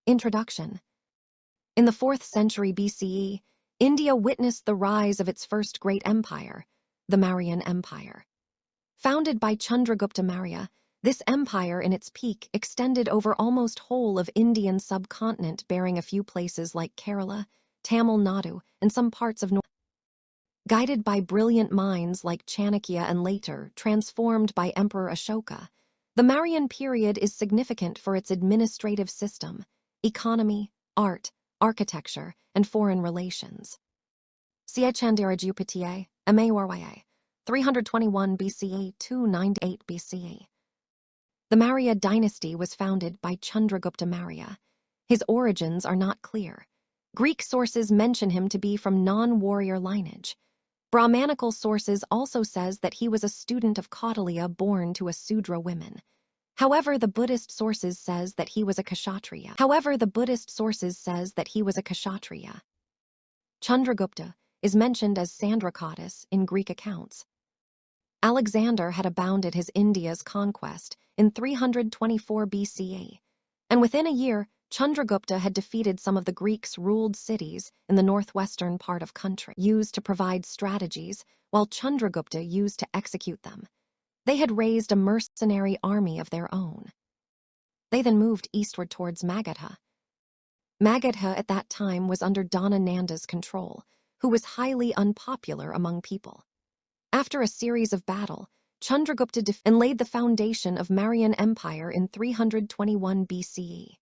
Introduction. In the 4th century BCE, India witnessed the rise of its first great empire, the Mauryan Empire. Founded by Chandragupta Maurya, this empire in its peak extended over almost whole of Indian subcontinent, bearing a few places like Kerala, Tamil Nadu, and some parts of North. Guided by brilliant minds like Chanakya and later transformed by Emperor Ashoka, the Mauryan period is significant for its administrative system, economy, art, architecture, and foreign relations. Siechandirajupatiye, Maurya, 321 BCE, 298 BCE. The Maurya dynasty was founded by Chandragupta Maurya. His origins are not clear. Greek sources mention him to be from non-warrior lineage. Brahmanical sources also says that he was a student of Kautilya born to a Sudra woman. However, the Buddhist sources says that he was a Kshatriya. Chandragupta is mentioned as CENTRALIZED in Greek accounts. Alexander had abounded his India's conquest in 324 BCE, and within a year, Chandragupta had defeated some of the Greeks-ruled cities in the northwestern part of country, used to provide strategies, while Chandragupta used to execute them. They had raised a mercenary army of their own. They then moved eastward towards Magadha. Magadha at that time was under Dana Nanda's control, who was highly unpopular among people. After a series of battle, Chandragupta and laid the foundation of Mauryan Empire in 321 BCE.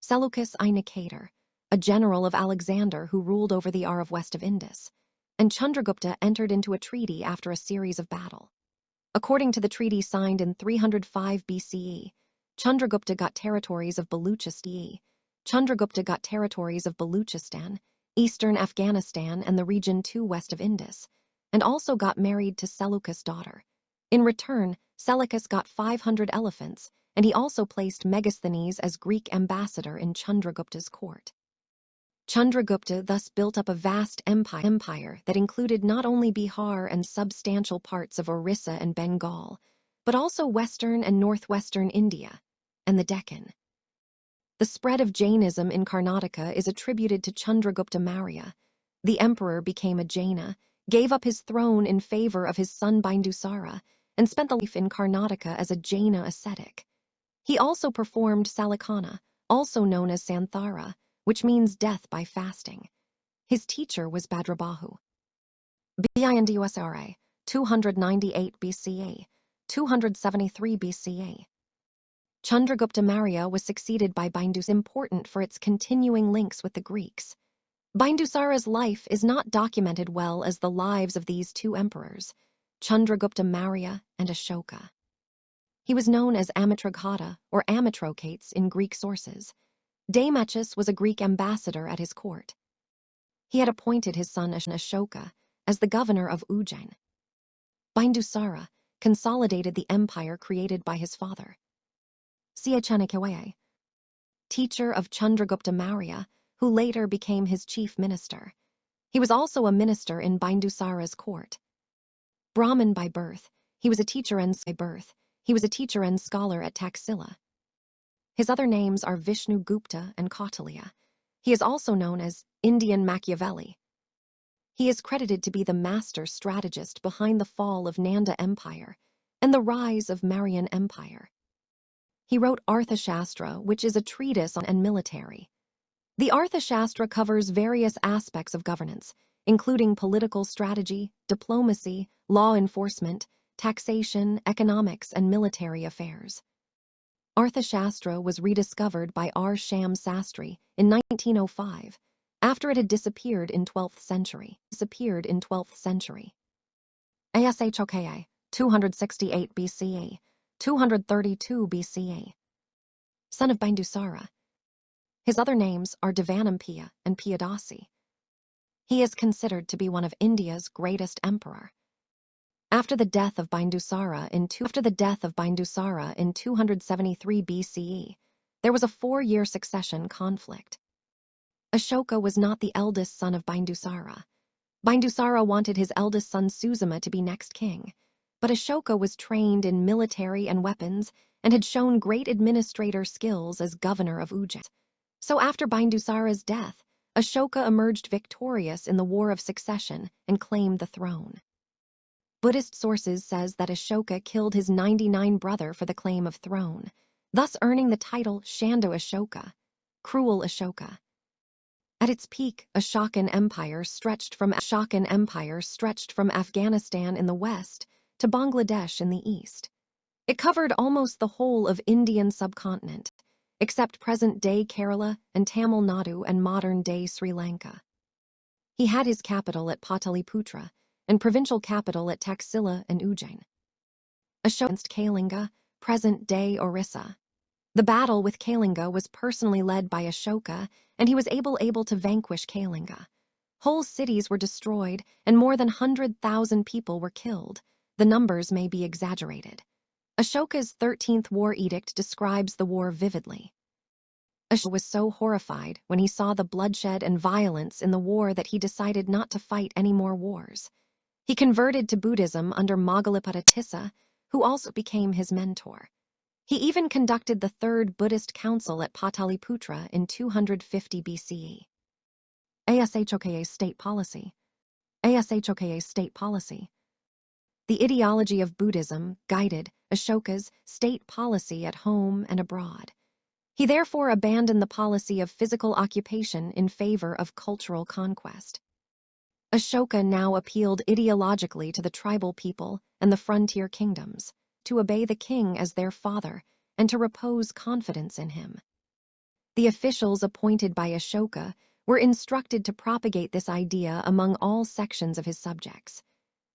Seleucus I Nicator, a general of Alexander who ruled over the Ar of west of Indus, and Chandragupta entered into a treaty after a series of battle. According to the treaty signed in 305 BCE, Chandragupta got territories of Baluchistan, eastern Afghanistan and the region 2 west of Indus, and also got married to Seleucus' daughter. In return, Seleucus got 500 elephants, and he also placed Megasthenes as Greek ambassador in Chandragupta's court. Chandragupta thus built up a vast empire that included not only Bihar and substantial parts of Orissa and Bengal, but also western and northwestern India, and the Deccan. The spread of Jainism in Karnataka is attributed to Chandragupta Maurya. The emperor became a Jaina, gave up his throne in favor of his son Bindusara, and spent the life in Karnataka as a Jaina ascetic. He also performed Salikana, also known as Santhara, which means death by fasting. His teacher was Bhadrabahu. Bindusara, 298 BCE, 273 BCE. Chandragupta Maurya was succeeded by Bindusara, important for its continuing links with the Greeks. Bindusara's life is not documented well as the lives of these two emperors, Chandragupta Maurya and Ashoka. He was known as Amitraghata or Amitrochates in Greek sources. Damachus was a Greek ambassador at his court. He had appointed his son Ashoka as the governor of Ujjain. Bindusara consolidated the empire created by his father. Siechanakya, teacher of Chandragupta Maurya, who later became his chief minister. He was also a minister in Bindusara's court. Brahmin by birth, he was a teacher and scholar at Taxila. His other names are Vishnu Gupta and Kautilya. He is also known as Indian Machiavelli. He is credited to be the master strategist behind the fall of Nanda Empire and the rise of Mauryan Empire. He wrote Arthashastra, which is a treatise on and military. The Arthashastra covers various aspects of governance, including political strategy, diplomacy, law enforcement, taxation, economics, and military affairs. Arthashastra was rediscovered by R. Sham Sastry in 1905, after it had disappeared in 12th century. ASHOKA, 268 BCE, 232 BCE. Son of Bindusara. His other names are Devanampiya and Piyadasi. He is considered to be one of India's greatest emperor. After the death of Bindusara in 273 BCE, there was a 4-year succession conflict. Ashoka was not the eldest son of Bindusara. Bindusara wanted his eldest son Suzama to be next king, but Ashoka was trained in military and weapons and had shown great administrator skills as governor of Ujjain. So after Bindusara's death, Ashoka emerged victorious in the War of Succession and claimed the throne. Buddhist sources says that Ashoka killed his 99 brother for the claim of throne, thus earning the title Shando Ashoka, Cruel Ashoka. At its peak, Ashokan Empire stretched from Afghanistan in the west to Bangladesh in the east. It covered almost the whole of Indian subcontinent, except present-day Kerala and Tamil Nadu and modern-day Sri Lanka. He had his capital at Pataliputra and provincial capital at Taxila and Ujjain. Ashoka against Kalinga, present-day Orissa. The battle with Kalinga was personally led by Ashoka, and he was able to vanquish Kalinga. Whole cities were destroyed, and more than 100,000 people were killed. The numbers may be exaggerated. Ashoka's 13th war edict describes the war vividly. Ashoka was so horrified when he saw the bloodshed and violence in the war that he decided not to fight any more wars. He converted to Buddhism under Moggaliputta Tissa, who also became his mentor. He even conducted the Third Buddhist Council at Pataliputra in 250 BCE. ASHOKA'S state policy. ASHOKA'S state policy. The ideology of Buddhism guided Ashoka's state policy at home and abroad. He therefore abandoned the policy of physical occupation in favor of cultural conquest. Ashoka now appealed ideologically to the tribal people and the frontier kingdoms to obey the king as their father and to repose confidence in him. The officials appointed by Ashoka were instructed to propagate this idea among all sections of his subjects.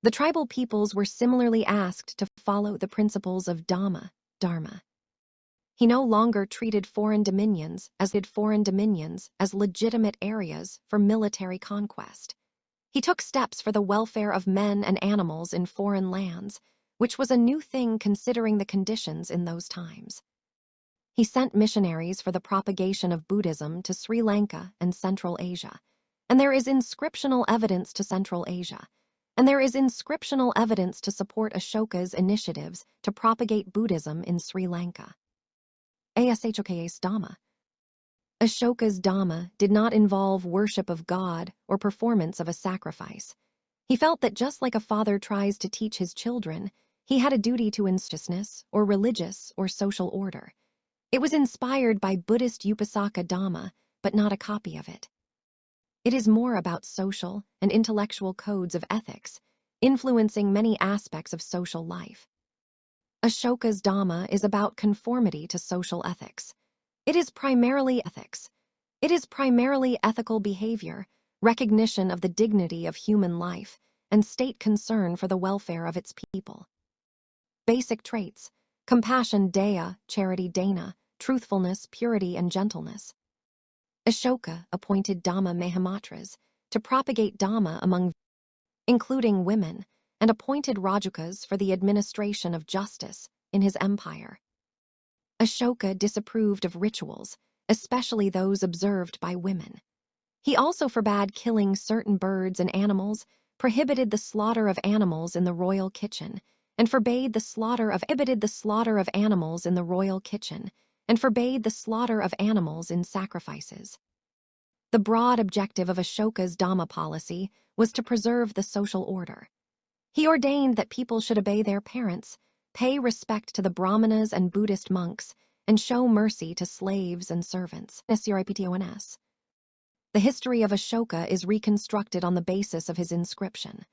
The tribal peoples were similarly asked to follow the principles of Dhamma, Dharma. He no longer treated foreign dominions as legitimate areas for military conquest. He took steps for the welfare of men and animals in foreign lands, which was a new thing considering the conditions in those times. He sent missionaries for the propagation of Buddhism to Sri Lanka and Central Asia, and there is inscriptional evidence to Central Asia, and there is inscriptional evidence to support Ashoka's initiatives to propagate Buddhism in Sri Lanka. ASHOKA'S Dhamma. Ashoka's Dhamma did not involve worship of God or performance of a sacrifice. He felt that just like a father tries to teach his children, he had a duty to instructiveness or religious or social order. It was inspired by Buddhist Upasaka Dhamma, but not a copy of it. It is more about social and intellectual codes of ethics, influencing many aspects of social life. Ashoka's Dhamma is about conformity to social ethics. It is primarily ethics. It is primarily ethical behavior, recognition of the dignity of human life, and state concern for the welfare of its people. Basic traits: compassion, daya, charity, dana, truthfulness, purity, and gentleness. Ashoka appointed Dhamma Mahamatras to propagate Dhamma among, including women, and appointed Rajukas for the administration of justice in his empire. Ashoka disapproved of rituals, especially those observed by women. He also forbade killing certain birds and animals, prohibited the slaughter of animals in the royal kitchen, and forbade the slaughter of animals in the royal kitchen, and forbade the slaughter of animals in sacrifices. The broad objective of Ashoka's Dhamma policy was to preserve the social order. He ordained that people should obey their parents, pay respect to the Brahmanas and Buddhist monks, and show mercy to slaves and servants. The history of Ashoka is reconstructed on the basis of his inscription.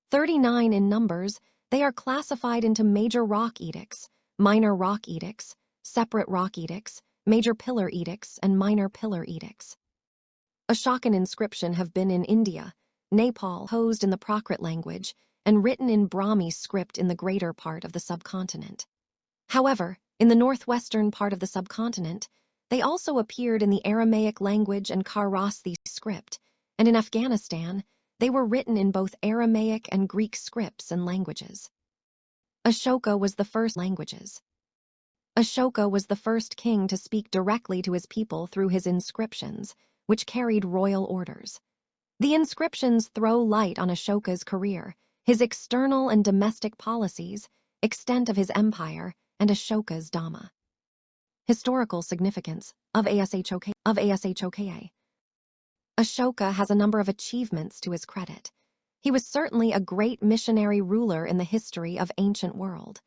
39 in numbers, they are classified into major rock edicts, minor rock edicts, separate rock edicts, major pillar edicts, and minor pillar edicts. Ashokan inscriptions have been in India, Nepal, composed in the Prakrit language, and written in Brahmi script in the greater part of the subcontinent. However, in the northwestern part of the subcontinent, they also appeared in the Aramaic language and Kharosthi script, and in Afghanistan, they were written in both Aramaic and Greek scripts and languages. Ashoka was the first king to speak directly to his people through his inscriptions, which carried royal orders. The inscriptions throw light on Ashoka's career, his external and domestic policies, extent of his empire, and Ashoka's Dhamma. Historical significance. of ASHOKA. Ashoka has a number of achievements to his credit. He was certainly a great missionary ruler in the history of ancient world.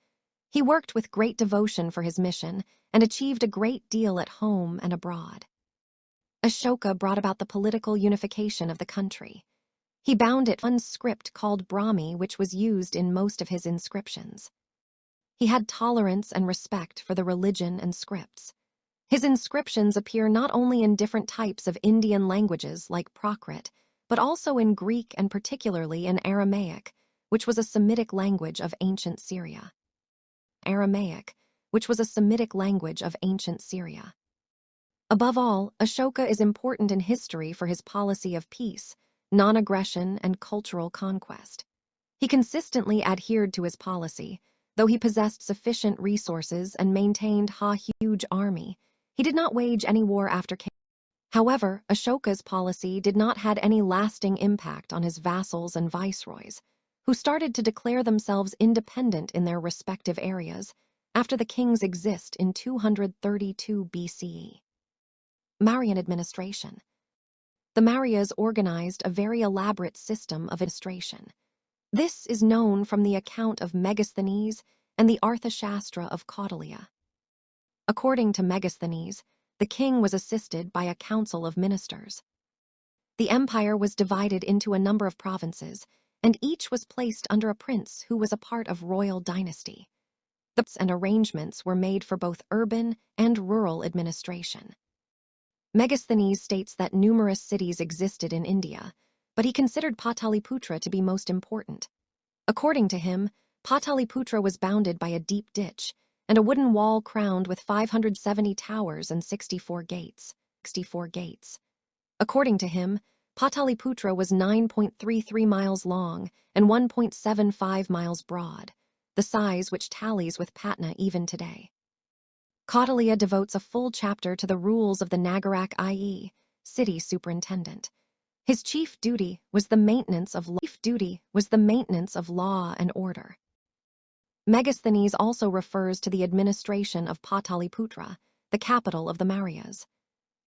He worked with great devotion for his mission and achieved a great deal at home and abroad. Ashoka brought about the political unification of the country. He bound it one script called Brahmi, which was used in most of his inscriptions. He had tolerance and respect for the religion and scripts. His inscriptions appear not only in different types of Indian languages like Prakrit, but also in Greek and particularly in Aramaic, which was a Semitic language of ancient Syria. Above all, Ashoka is important in history for his policy of peace, non-aggression, and cultural conquest. He consistently adhered to his policy. Though he possessed sufficient resources and maintained a huge army, he did not wage any war after King. However, Ashoka's policy did not have any lasting impact on his vassals and viceroys, who started to declare themselves independent in their respective areas after the kings exist in 232 BCE. Mauryan administration. The Mauryas organized a very elaborate system of administration. This is known from the account of Megasthenes and the Arthashastra of Kautilya. According to Megasthenes, the king was assisted by a council of ministers. The empire was divided into a number of provinces, and each was placed under a prince who was a part of royal dynasty. The and arrangements were made for both urban and rural administration. Megasthenes states that numerous cities existed in India, but he considered Pataliputra to be most important. According to him, Pataliputra was bounded by a deep ditch and a wooden wall crowned with 570 towers and 64 gates. According to him, Pataliputra was 9.33 miles long and 1.75 miles broad, the size which tallies with Patna even today. Kautilya devotes a full chapter to the rules of the Nagarak, i.e., city superintendent. His chief duty was the maintenance of law and order. Megasthenes also refers to the administration of Pataliputra, the capital of the Mauryas.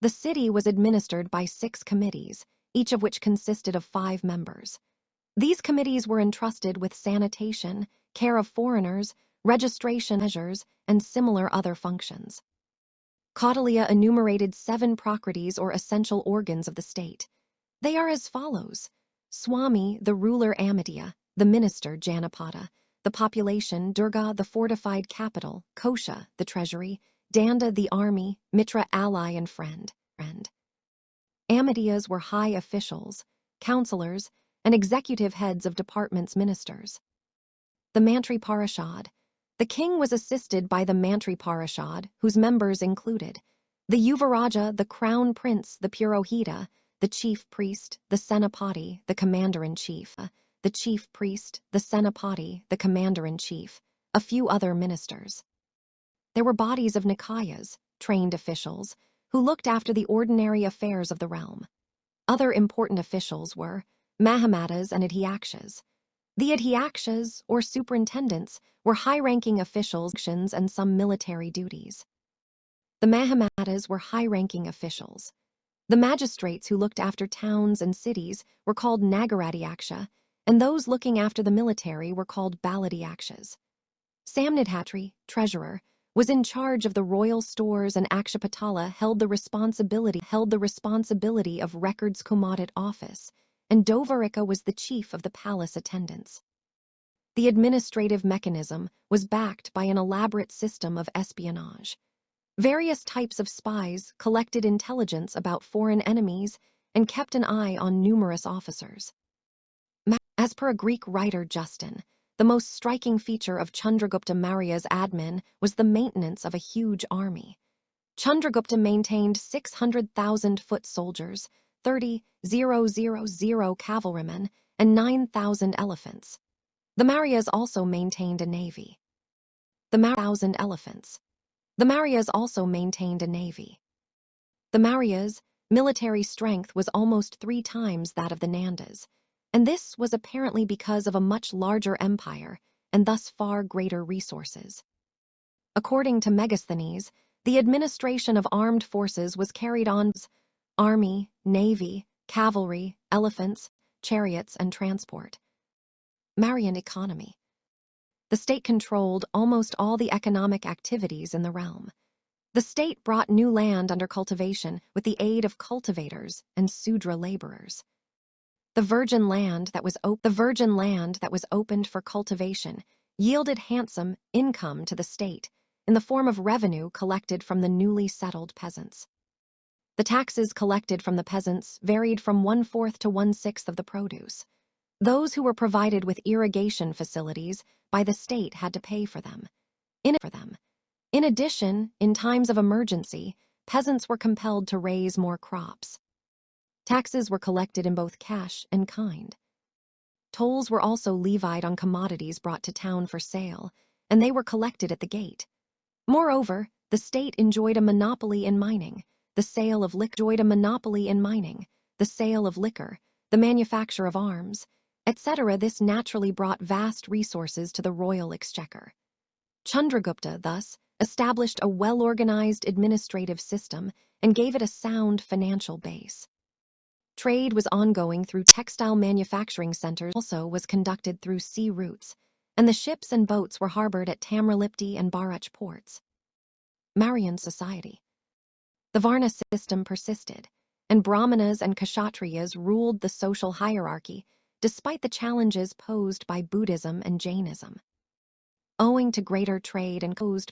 The city was administered by 6 committees, each of which consisted of 5 members. These committees were entrusted with sanitation, care of foreigners, registration measures, and similar other functions. Kautilya enumerated 7 prakritis or essential organs of the state. They are as follows: Swami, the ruler Amitya, the minister Janapada, the population Durga, the fortified capital, Kosha, the treasury, Danda, the army, Mitra, ally and friend. Amityas were high officials, counselors, and executive heads of departments ministers. The Mantri Parishad. The king was assisted by the Mantri Parishad, whose members included the Yuvaraja, the crown prince, the Purohita, the chief priest, the Senapati, the commander-in-chief, the chief priest, the Senapati, the commander-in-chief, a few other ministers. There were bodies of Nikayas, trained officials, who looked after the ordinary affairs of the realm. Other important officials were Mahamatas and Adhyakshas. The Adhyakshas, or superintendents, were high-ranking officials and some military duties. The Mahamatas were high-ranking officials. The magistrates who looked after towns and cities were called Nagaradiaksha, and those looking after the military were called Baladiakshas. Samnidhatri, treasurer, was in charge of the royal stores, and Akshapatala held the responsibility of records commodit office, and Dovarika was the chief of the palace attendants. The administrative mechanism was backed by an elaborate system of espionage. Various types of spies collected intelligence about foreign enemies and kept an eye on numerous officers. As per a Greek writer Justin, the most striking feature of Chandragupta Maurya's admin was the maintenance of a huge army. Chandragupta maintained 600,000 foot soldiers, 30,000 cavalrymen, and 9,000 elephants. The Mauryas also maintained a navy. The Mauryas also maintained a navy. The Mauryas' military strength was almost 3 times that of the Nandas, and this was apparently because of a much larger empire and thus far greater resources. According to Megasthenes, The administration of armed forces was carried on army, navy, cavalry, elephants, chariots, and transport. Mauryan economy. The state controlled almost all the economic activities in the realm. The state brought new land under cultivation with the aid of cultivators and Sudra laborers. The virgin land that was opened for cultivation yielded handsome income to the state in the form of revenue collected from the newly settled peasants. The taxes collected from the peasants varied from 1/4 to 1/6 of the produce. Those who were provided with irrigation facilities by the state had to pay for them. In addition, in times of emergency, peasants were compelled to raise more crops. Taxes were collected in both cash and kind. Tolls were also levied on commodities brought to town for sale, and they were collected at the gate. Moreover, the state enjoyed a monopoly in mining, the sale of liquor, the manufacture of arms, etc. This naturally brought vast resources to the royal exchequer. Chandragupta, thus, established a well-organized administrative system and gave it a sound financial base. Trade was ongoing through textile manufacturing centers, also was conducted through sea routes, and the ships and boats were harbored at Tamralipti and Bharuch ports. Mauryan society. The Varna system persisted, and Brahmanas and Kshatriyas ruled the social hierarchy despite the challenges posed by Buddhism and Jainism. Owing to greater trade and commerce,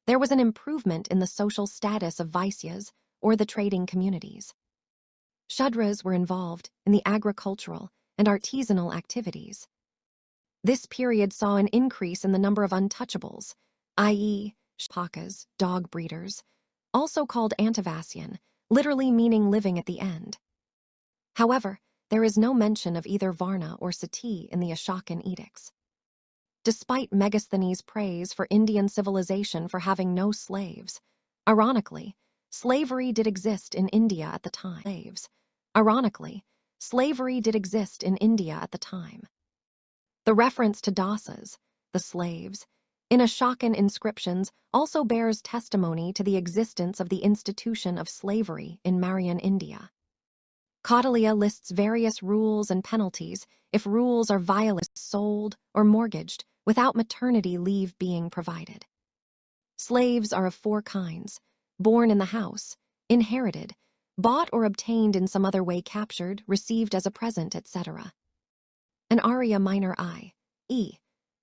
there was an improvement in the social status of Vaisyas, or the trading communities. Shudras were involved in the agricultural and artisanal activities. This period saw an increase in the number of untouchables, i.e., ASHOKA'S, dog breeders, also called Antivasian, literally meaning living at the end. However, there is no mention of either Varna or Sati in the Ashokan edicts. Despite Megasthenes' praise for Indian civilization for having no slaves, ironically, slavery did exist in India at the time. The reference to dasas, the slaves, in Ashokan inscriptions also bears testimony to the existence of the institution of slavery in Mauryan India. Kautilya lists various rules and penalties if rules are violated, sold, or mortgaged without maternity leave being provided. Slaves are of 4 kinds: born in the house, inherited, bought or obtained in some other way, captured, received as a present, etc. An Arya minor i.e.,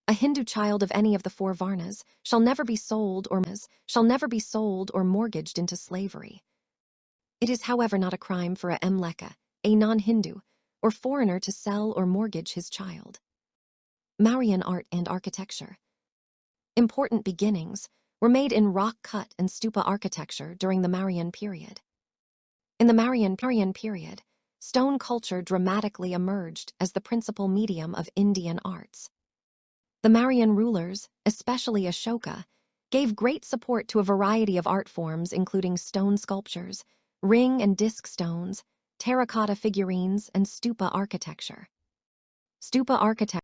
a Hindu child of any of the 4 Varnas shall never be sold or mortgaged into slavery. It is, however, not a crime for a Mleka, a non-Hindu, or foreigner to sell or mortgage his child. Mauryan art and architecture. Important beginnings were made in rock-cut and stupa architecture during the Mauryan period. In the Mauryan period, stone culture dramatically emerged as the principal medium of Indian arts. The Mauryan rulers, especially Ashoka, gave great support to a variety of art forms including stone sculptures, ring and disc stones, terracotta figurines, and stupa architecture. Stupa architecture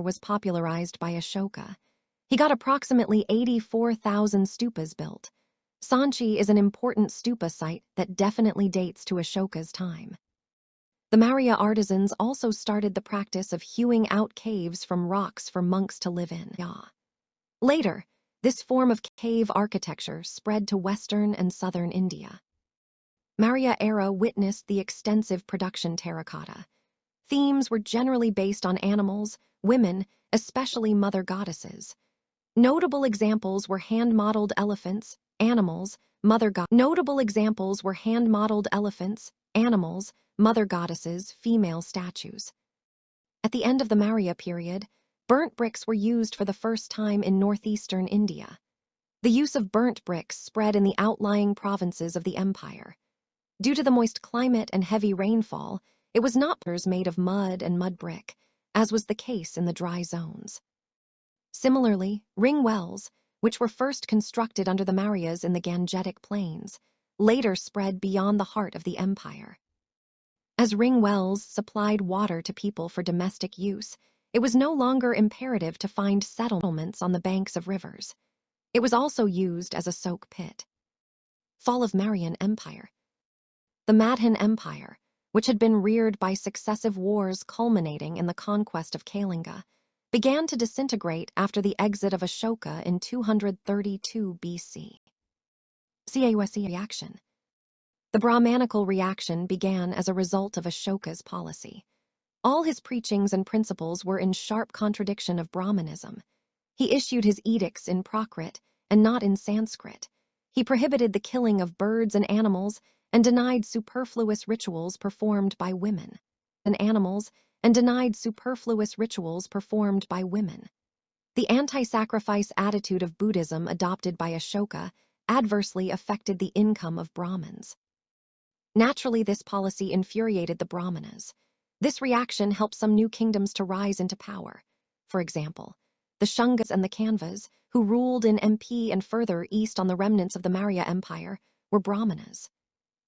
was popularized by Ashoka. He got approximately 84,000 stupas built. Sanchi is an important stupa site that definitely dates to Ashoka's time. The Maurya artisans also started the practice of hewing out caves from rocks for monks to live in. Later, this form of cave architecture spread to western and southern India. Maurya era witnessed the extensive production terracotta. Themes were generally based on animals, women, especially mother goddesses. Notable examples were hand-modeled elephants, animals, mother goddesses, female statues. At the end of the Maurya period, burnt bricks were used for the first time in northeastern India. The use of burnt bricks spread in the outlying provinces of the empire. Due to the moist climate and heavy rainfall, it was not made of mud and mud brick, as was the case in the dry zones. Similarly, ring wells, which were first constructed under the Mauryas in the Gangetic plains, later spread beyond the heart of the empire. As ring wells supplied water to people for domestic use, it was no longer imperative to find settlements on the banks of rivers. It was also used as a soak pit. Fall of Mauryan Empire. The Madhan Empire, which had been reared by successive wars culminating in the conquest of Kalinga, began to disintegrate after the exit of Ashoka in 232 BC. CAUSE reaction. The Brahmanical reaction began as a result of Ashoka's policy. All his preachings and principles were in sharp contradiction of Brahmanism. He issued his edicts in Prakrit and not in Sanskrit. He prohibited the killing of birds and animals and denied superfluous rituals performed by women. The anti-sacrifice attitude of Buddhism adopted by Ashoka adversely affected the income of Brahmins. Naturally, this policy infuriated the Brahmanas. This reaction helped some new kingdoms to rise into power. For example, the Shungas and the Kanvas, who ruled in MP and further east on the remnants of the Maurya Empire, were Brahmanas.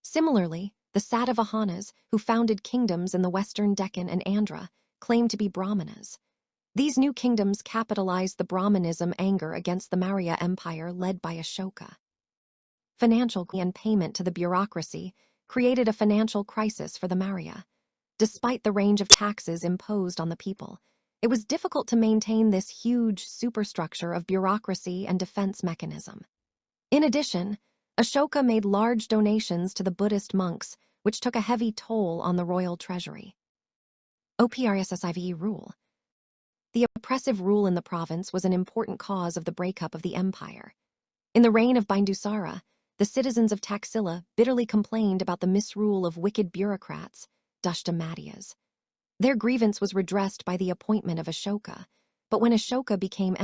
Similarly, the Satavahanas, who founded kingdoms in the western Deccan and Andhra, claimed to be Brahmanas. These new kingdoms capitalized the Brahmanism anger against the Maurya Empire led by Ashoka. Financial and payment to the bureaucracy created a financial crisis for the Maurya. Despite the range of taxes imposed on the people, it was difficult to maintain this huge superstructure of bureaucracy and defense mechanism. In addition, Ashoka made large donations to the Buddhist monks, which took a heavy toll on the royal treasury. Oppressive rule. The oppressive rule in the province was an important cause of the breakup of the empire. In the reign of Bindusara, the citizens of Taxila bitterly complained about the misrule of wicked bureaucrats, Dushta-Madhyas. Their grievance was redressed by the appointment of Ashoka, but when Ashoka became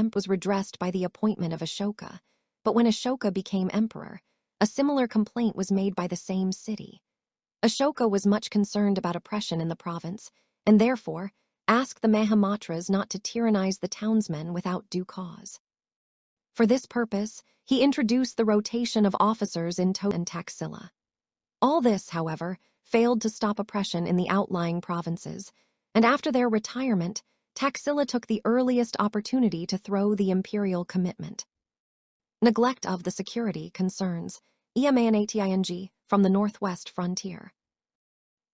emperor, a similar complaint was made by the same city. Ashoka was much concerned about oppression in the province, and therefore asked the Mahamatras not to tyrannize the townsmen without due cause. For this purpose, he introduced the rotation of officers in Tota and Taxila. All this, however, failed to stop oppression in the outlying provinces, and after their retirement, Taxila took the earliest opportunity to throw the imperial commitment. Neglect of the security concerns, EMANATING, from the northwest frontier.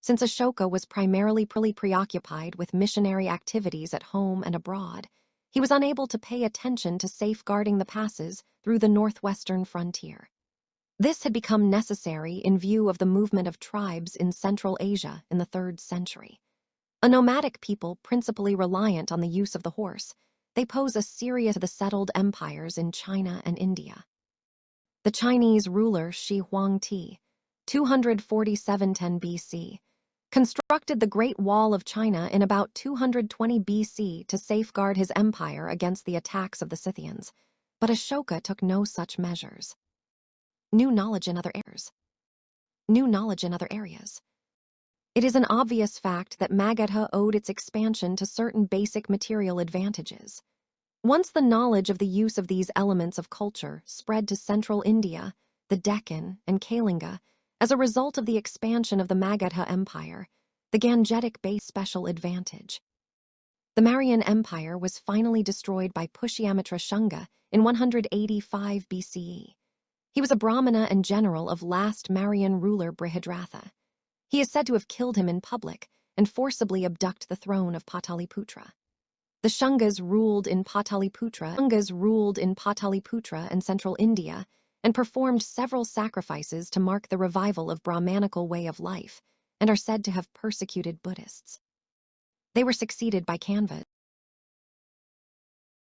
Since Ashoka was primarily preoccupied with missionary activities at home and abroad, he was unable to pay attention to safeguarding the passes through the northwestern frontier. This had become necessary in view of the movement of tribes in Central Asia in the 3rd century. A nomadic people principally reliant on the use of the horse, they pose a serious to the settled empires in China and India. The Chinese ruler Shi Huangti, 247–10 BC, constructed the Great Wall of China in about 220 BC to safeguard his empire against the attacks of the Scythians, but Ashoka took no such measures. New knowledge in other areas. It is an obvious fact that Magadha owed its expansion to certain basic material advantages. Once the knowledge of the use of these elements of culture spread to central India, the Deccan, and Kalinga, as a result of the expansion of the Magadha Empire, the Gangetic-based special advantage. The Mauryan Empire was finally destroyed by Pushyamitra Shunga in 185 BCE. He was a Brahmana and general of last Mauryan ruler Brihadratha. He is said to have killed him in public and forcibly abducted the throne of Pataliputra. The Shungas ruled in Pataliputra and central India and performed several sacrifices to mark the revival of Brahmanical way of life and are said to have persecuted Buddhists. They were succeeded by Kanvas.